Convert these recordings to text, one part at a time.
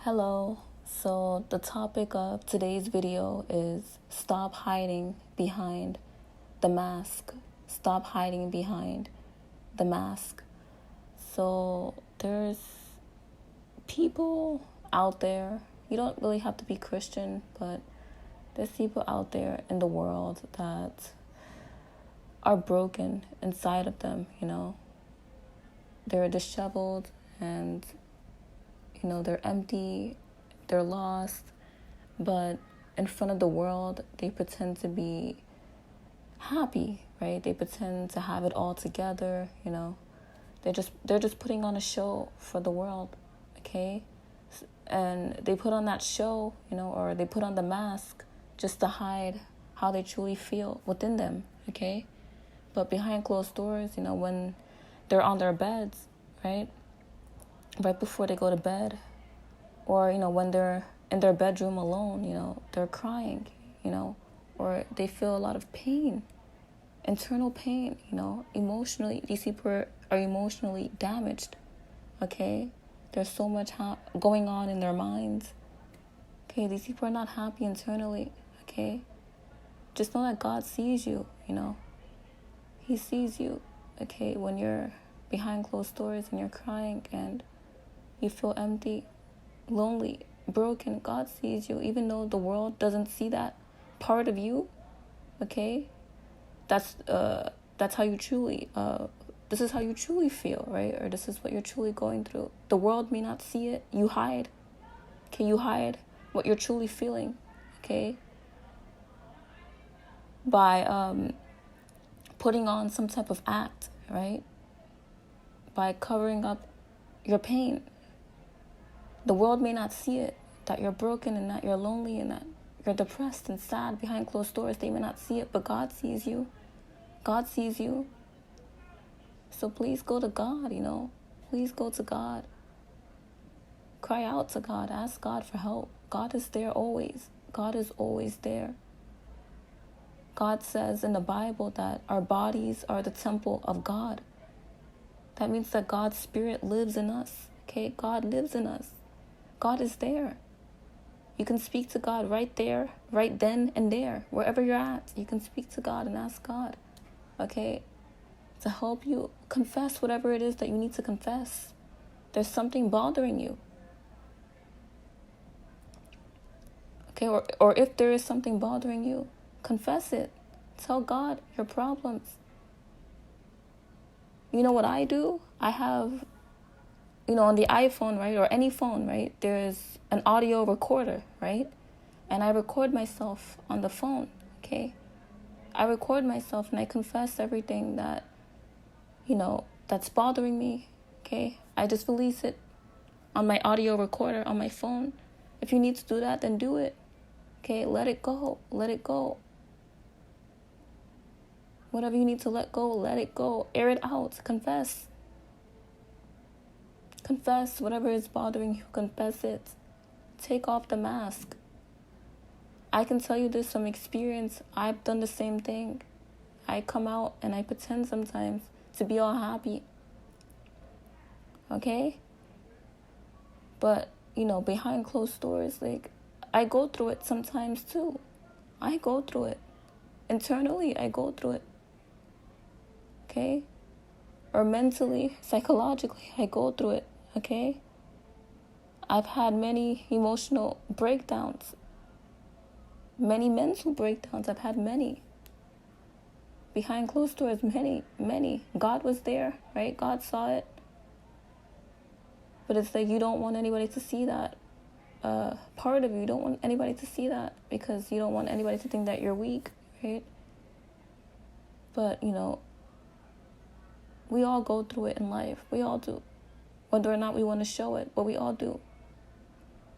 Hello. So the topic of today's video is stop hiding behind the mask. Stop hiding behind the mask. So there's people out there, you don't really have to be Christian, but there's people out there in the world that are broken inside of them, They're disheveled and they're empty, they're lost, but in front of the world, they pretend to be happy, right? They pretend to have it all together, They're just putting on a show for the world, okay? And they put on that show, or they put on the mask just to hide how they truly feel within them, okay? But behind closed doors, when they're on their beds, right before they go to bed, or when they're in their bedroom alone, they're crying, or they feel a lot of pain, internal pain, emotionally. These people are emotionally damaged, okay? There's so much going on in their minds, okay? These people are not happy internally, okay? Just know that God sees you, He sees you, okay? When you're behind closed doors and you're crying and you feel empty, lonely, broken, God sees you, even though the world doesn't see that part of you, okay? That's how you truly, this is how you truly feel, right? Or this is what you're truly going through. The world may not see it. You hide, okay? You hide what you're truly feeling, okay? By putting on some type of act, right? By covering up your pain. The world may not see it, that you're broken and that you're lonely and that you're depressed and sad behind closed doors. They may not see it, but God sees you. God sees you. So please go to God, Please go to God. Cry out to God. Ask God for help. God is there always. God is always there. God says in the Bible that our bodies are the temple of God. That means that God's Spirit lives in us, okay? God lives in us. God is there. You can speak to God right there, right then and there, wherever you're at. You can speak to God and ask God, okay, to help you confess whatever it is that you need to confess. There's something bothering you. Okay, or if there is something bothering you, confess it. Tell God your problems. You know what I do? I have, on the iPhone, right, or any phone, right, there's an audio recorder, right? And I record myself on the phone, okay? I record myself and I confess everything that, that's bothering me, okay? I just release it on my audio recorder on my phone. If you need to do that, then do it, okay? Let it go. Let it go. Whatever you need to let go, let it go. Air it out. Confess. Confess whatever is bothering you. Confess it. Take off the mask. I can tell you this from experience. I've done the same thing. I come out and I pretend sometimes to be all happy. Okay? But, behind closed doors, I go through it sometimes too. I go through it. Internally, I go through it. Okay? Or mentally, psychologically, I go through it. Okay? I've had many emotional breakdowns. Many mental breakdowns. I've had many. Behind closed doors, many. God was there, right? God saw it. But it's like you don't want anybody to see that part of you. You don't want anybody to see that because you don't want anybody to think that you're weak, right? But, we all go through it in life. We all do. Whether or not we want to show it, but we all do.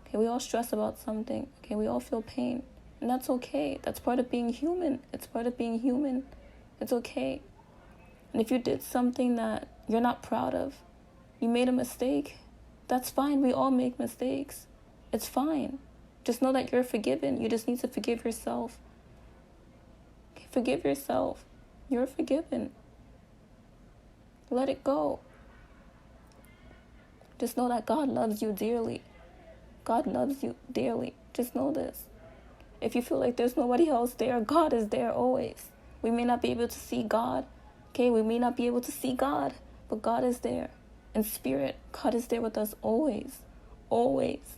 Okay, we all stress about something. Okay, we all feel pain. And that's okay. That's part of being human. It's part of being human. It's okay. And if you did something that you're not proud of, you made a mistake, that's fine. We all make mistakes. It's fine. Just know that you're forgiven. You just need to forgive yourself. Okay, forgive yourself. You're forgiven. Let it go. Just know that God loves you dearly. God loves you dearly. Just know this. If you feel like there's nobody else there, God is there always. We may not be able to see God. Okay, we may not be able to see God, but God is there. In spirit, God is there with us always. Always.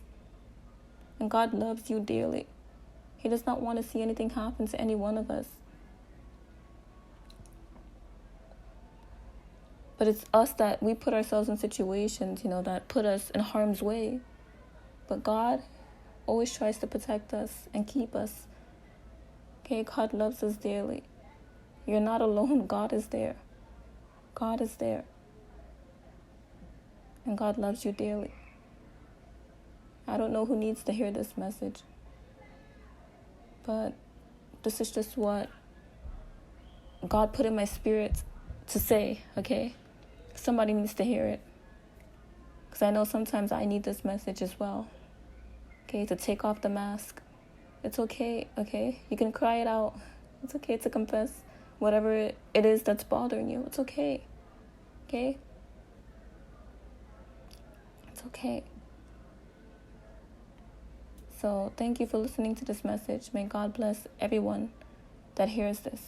And God loves you dearly. He does not want to see anything happen to any one of us. But it's us that we put ourselves in situations, that put us in harm's way. But God always tries to protect us and keep us. Okay, God loves us dearly. You're not alone. God is there. God is there. And God loves you dearly. I don't know who needs to hear this message, but this is just what God put in my spirit to say, okay? Somebody needs to hear it. Because I know sometimes I need this message as well. Okay, to take off the mask. It's okay, okay? You can cry it out. It's okay to confess whatever it is that's bothering you. It's okay, okay? It's okay. So thank you for listening to this message. May God bless everyone that hears this.